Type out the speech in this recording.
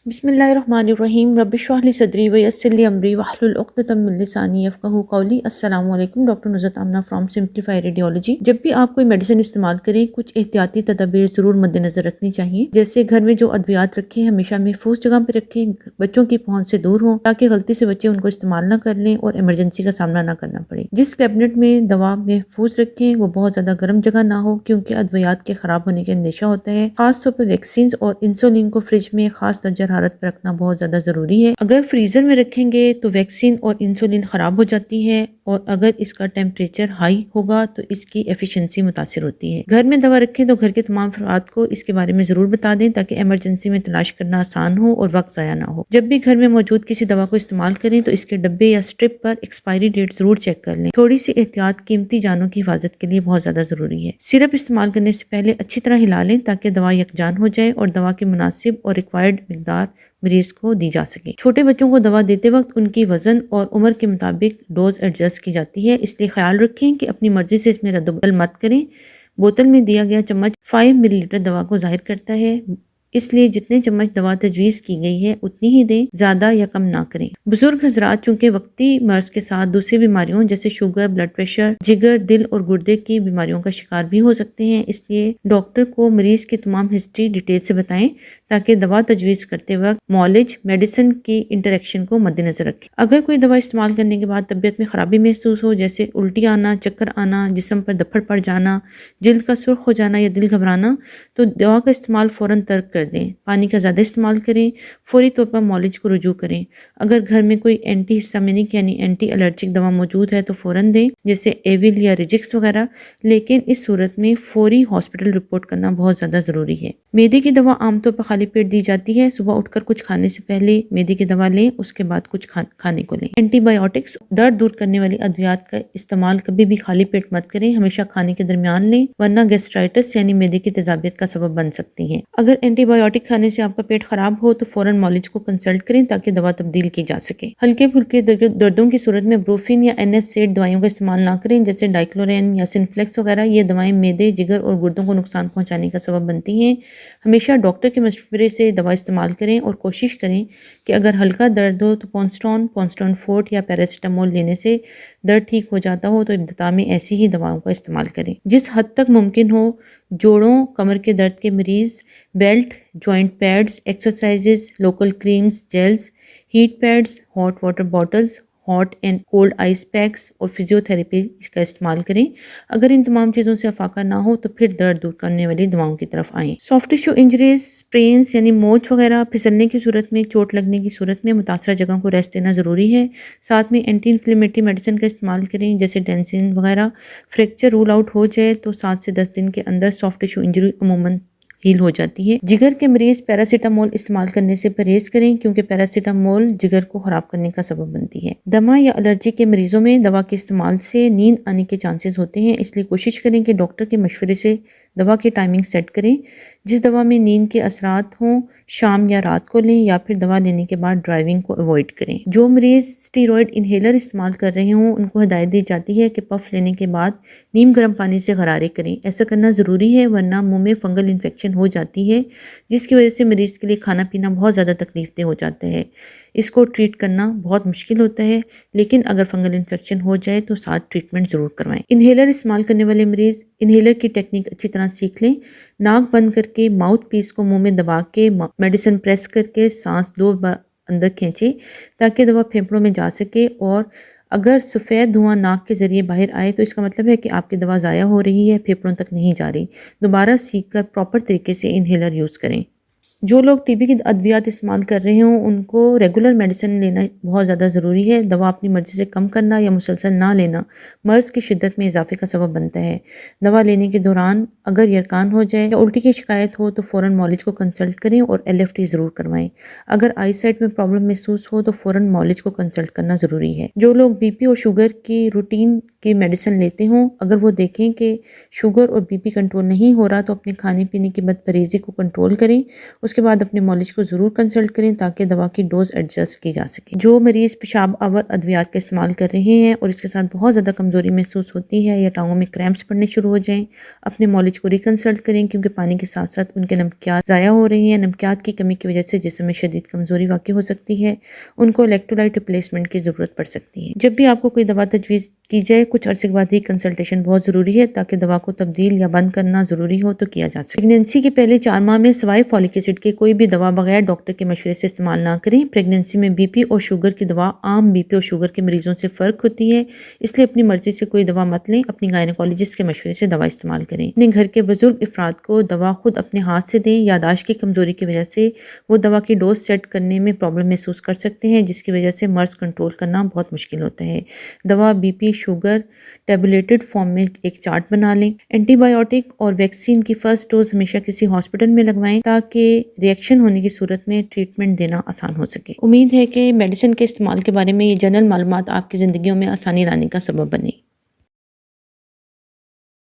بسم اللہ الرحمن الرحیم رب اشرح لی صدری ویسر لی امری واحلل عقدۃ من لسانی یفقہوا قولی۔ السلام علیکم، doctor Nusrat Amna from simplify radiology. جب بھی آپ کوئی میڈیسن استعمال کریں کچھ احتیاطی تدابیر ضرور مد نظر رکھنی چاہیے، جیسے گھر میں جو ادویات رکھیں ہمیشہ محفوظ جگہ پہ رکھیں، بچوں کی پہنچ سے دور ہوں تاکہ غلطی سے بچے ان کو استعمال نہ کر لیں اور ایمرجنسی کا سامنا نہ کرنا پڑے۔ جس کیبنٹ میں دوا محفوظ رکھیں وہ بہت زیادہ گرم جگہ نہ ہو کیونکہ ادویات کے خراب ہونے کا اندیشہ ہوتا ہے۔ خاص طور پہ ویکسینز اور انسولین کو فریج میں خاص درجہ حرارت پر رکھنا بہت زیادہ ضروری ہے۔ اگر فریزر میں رکھیں گے تو ویکسین اور انسولین خراب ہو جاتی ہے، اور اگر اس کا ٹیمپریچر ہائی ہوگا تو اس کی ایفیشنسی متاثر ہوتی ہے۔ گھر میں دوا رکھیں تو گھر کے تمام افراد کو اس کے بارے میں ضرور بتا دیں تاکہ ایمرجنسی میں تلاش کرنا آسان ہو اور وقت ضائع نہ ہو۔ جب بھی گھر میں موجود کسی دوا کو استعمال کریں تو اس کے ڈبے یا اسٹرپ پر ایکسپائری ڈیٹ ضرور چیک کر لیں۔ تھوڑی سی احتیاط قیمتی جانوں کی حفاظت کے لیے بہت زیادہ ضروری ہے۔ سرپ استعمال کرنے سے پہلے اچھی طرح ہلا لیں تاکہ دوا یکجان ہو جائے اور دوا کی مناسب اور ریکوائرڈ مقدار مریض کو دی جا سکے۔ چھوٹے بچوں کو دوا دیتے وقت ان کی وزن اور عمر کے مطابق ڈوز ایڈجسٹ کی جاتی ہے، اس لیے خیال رکھیں کہ اپنی مرضی سے اس میں رد و بدل مت کریں۔ بوتل میں دیا گیا چمچ 5 ملی لیٹر دوا کو ظاہر کرتا ہے، اس لیے جتنے چمچ دوا تجویز کی گئی ہے اتنی ہی دیں، زیادہ یا کم نہ کریں۔ بزرگ حضرات چونکہ وقتی مرض کے ساتھ دوسری بیماریوں جیسے شوگر، بلڈ پریشر، جگر، دل اور گردے کی بیماریوں کا شکار بھی ہو سکتے ہیں، اس لیے ڈاکٹر کو مریض کی تمام ہسٹری ڈیٹیل سے بتائیں تاکہ دوا تجویز کرتے وقت معالج میڈیسن کی انٹریکشن کو مد نظر رکھیں۔ اگر کوئی دوا استعمال کرنے کے بعد طبیعت میں خرابی محسوس ہو جیسے الٹی آنا، چکر آنا، جسم پر دھپڑ پڑ جانا، جلد کا سرخ ہو جانا یا دل گھبرانا، تو دوا کا استعمال فوراً ترک کر دیں۔ پانی کا زیادہ استعمال کریں، فوری طور پر معالج کو رجوع کریں۔ اگر گھر میں کوئی اینٹی ہسٹامینک یعنی اینٹی الرجک دوا موجود ہے تو فوراً دیں جیسے ایویل یا ریجکس وغیرہ، لیکن اس صورت میں فوری ہاسپٹل رپورٹ کرنا بہت زیادہ ضروری ہے۔ معدے کی دوا عام طور پر خالی پیٹ دی جاتی ہے۔ صبح اٹھ کر کچھ کھانے سے پہلے معدے کی دوا لیں، اس کے بعد کچھ کھانے کو لیں۔ اینٹی بایوٹکس، درد دور کرنے والی ادویات کا استعمال کبھی بھی خالی پیٹ مت کریں، ہمیشہ کھانے کے درمیان لیں ورنہ گیسٹرائٹس یعنی معدے کی تیزابیت کا سبب بن سکتی ہیں۔ اگر اینٹی بایوٹک کھانے سے آپ کا پیٹ خراب ہو تو فوراً معالج کو کنسلٹ کریں تاکہ دوا تبدیل کی جا سکے۔ ہلکے پھلکے دردوں کی صورت میں بروفین یا NSAID دوائیوں کا استعمال نہ کریں جیسے ڈائکلورین یا سنفلیکس وغیرہ، یہ دوائیں معدے، جگر اور گردوں کو نقصان پہنچانے کا سبب بنتی ہیں۔ ہمیشہ ڈاکٹر کے مشورے سے دوا استعمال کریں اور کوشش کریں کہ اگر ہلکا درد ہو تو پونسٹون فورٹ یا پیراسیٹامول لینے سے درد ٹھیک ہو جاتا ہو تو ابتدا میں ایسی ہی دواؤں کا استعمال کریں۔ جس حد تک ممکن ہو جوڑوں، کمر کے درد کے مریض belt, joint pads, exercises, local creams, gels, heat pads, hot water bottles, hot and cold ice packs اور فزیو تھراپی کا استعمال کریں۔ اگر ان تمام چیزوں سے افاقہ نہ ہو تو پھر درد دور کرنے والی دواؤں کی طرف آئیں۔ سافٹ ٹشو انجریز، اسپرینز یعنی موچ وغیرہ پھسلنے کی صورت میں، چوٹ لگنے کی صورت میں متاثرہ جگہ کو ریسٹ دینا ضروری ہے۔ ساتھ میں اینٹی انفلیمیٹری میڈیسن کا استعمال کریں جیسے ڈینسین وغیرہ۔ فریکچر رول آؤٹ ہو جائے تو 7 سے 10 دن کے اندر سافٹ ٹشو انجری عموماً ہیل ہو جاتی ہے۔ جگر کے مریض پیراسیٹامول استعمال کرنے سے پرہیز کریں کیونکہ پیراسیٹامول جگر کو خراب کرنے کا سبب بنتی ہے۔ دمہ یا الرجی کے مریضوں میں دوا کے استعمال سے نیند آنے کے چانسز ہوتے ہیں، اس لیے کوشش کریں کہ ڈاکٹر کے مشورے سے دوا کی ٹائمنگ سیٹ کریں۔ جس دوا میں نیند کے اثرات ہوں شام یا رات کو لیں یا پھر دوا لینے کے بعد ڈرائیونگ کو اوائڈ کریں۔ جو مریض اسٹیرائڈ انہیلر استعمال کر رہے ہوں ان کو ہدایت دی جاتی ہے کہ پف لینے کے بعد نیم گرم پانی سے غرارے کریں۔ ایسا کرنا ضروری ہے ورنہ منہ میں فنگل انفیکشن ہو جاتی ہے جس کی وجہ سے مریض کے لیے کھانا پینا بہت زیادہ تکلیف دہ ہو جاتا ہے۔ اس کو ٹریٹ کرنا بہت مشکل ہوتا ہے، لیکن اگر فنگل انفیکشن ہو جائے تو ساتھ ٹریٹمنٹ ضرور کروائیں۔ انہیلر استعمال کرنے والے مریض انہیلر کی ٹیکنیک اچھی طرح سیکھ لیں۔ ناک بند کر کے ماؤتھ پیس کو منہ میں دبا کے میڈیسن پریس کر کے سانس 2 بار اندر کھینچیں تاکہ دوا پھیپھڑوں میں جا سکے، اور اگر سفید دھواں ناک کے ذریعے باہر آئے تو اس کا مطلب ہے کہ آپ کی دوا ضائع ہو رہی ہے، پھیپھڑوں تک نہیں جا رہی۔ دوبارہ سیکھ کر پراپر طریقے سے انہیلر یوز کریں۔ جو لوگ ٹی بی کی ادویات استعمال کر رہے ہوں ان کو ریگولر میڈیسن لینا بہت زیادہ ضروری ہے۔ دوا اپنی مرضی سے کم کرنا یا مسلسل نہ لینا مرض کی شدت میں اضافے کا سبب بنتا ہے۔ دوا لینے کے دوران اگر یرقان ہو جائے یا الٹی کی شکایت ہو تو فوراً معالج کو کنسلٹ کریں اور LFT ضرور کروائیں۔ اگر آئی سائٹ میں پرابلم محسوس ہو تو فوراً معالج کو کنسلٹ کرنا ضروری ہے۔ جو لوگ BP اور شوگر کی روٹین کی میڈیسن لیتے ہوں اگر وہ دیکھیں کہ شوگر اور BP کنٹرول نہیں ہو رہا تو اپنے کھانے پینے کی بد پرہیزی کو کنٹرول کریں۔ اس اس کے بعد اپنے مولج کو ضرور کنسلٹ کریں تاکہ دوا کی ڈوز ایڈجسٹ کی جا سکے۔ جو مریض پیشاب آور ادویات کا استعمال کر رہے ہیں اور اس کے ساتھ بہت زیادہ کمزوری محسوس ہوتی ہے یا ٹانگوں میں کریمپس پڑنے شروع ہو جائیں، اپنے مولج کو ریکنسلٹ کریں کیونکہ پانی کے ساتھ ساتھ ان کے نمکیات ضائع ہو رہی ہیں۔ نمکیات کی کمی کی وجہ سے جسم میں شدید کمزوری واقع ہو سکتی ہے، ان کو الیکٹرولائٹ ریپلیسمنٹ کی ضرورت پڑ سکتی ہے۔ جب بھی آپ کو کوئی دوا تجویز کی جائے کچھ عرصے کے بعد ہی کنسلٹیشن بہت ضروری ہے تاکہ دوا کو تبدیل یا بند کرنا ضروری ہو تو کیا جا سکے۔ پریگنینسی کے پہلے 4 ماہ میں سوائے فولک ایسڈ کے کوئی بھی دوا بغیر ڈاکٹر کے مشورے سے استعمال نہ کریں۔ پریگنینسی میں بی پی اور شوگر کی دوا عام بی پی اور شوگر کے مریضوں سے فرق ہوتی ہے، اس لیے اپنی مرضی سے کوئی دوا مت لیں، اپنی گائنیکولوجسٹ کے مشورے سے دوا استعمال کریں۔ اپنے گھر کے بزرگ افراد کو دوا خود اپنے ہاتھ سے دیں۔ یادداشت کی کمزوری کی وجہ سے وہ دوا کی ڈوز سیٹ کرنے میں پرابلم محسوس کر سکتے ہیں، جس کی وجہ سے مرض کنٹرول کرنا بہت مشکل ہوتا ہے۔ دوا B P sugar tabulated form میں ایک چارٹ بنا لیں۔ اینٹی بائیوٹک اور ویکسین کی فرسٹ ڈوز ہمیشہ کسی ہاسپٹل میں لگوائیں تاکہ ری ایکشن ہونے کی صورت میں ٹریٹمنٹ دینا آسان ہو سکے۔ امید ہے کہ میڈیسن کے استعمال کے بارے میں یہ جنرل معلومات آپ کی زندگیوں میں آسانی لانے کا سبب بنے۔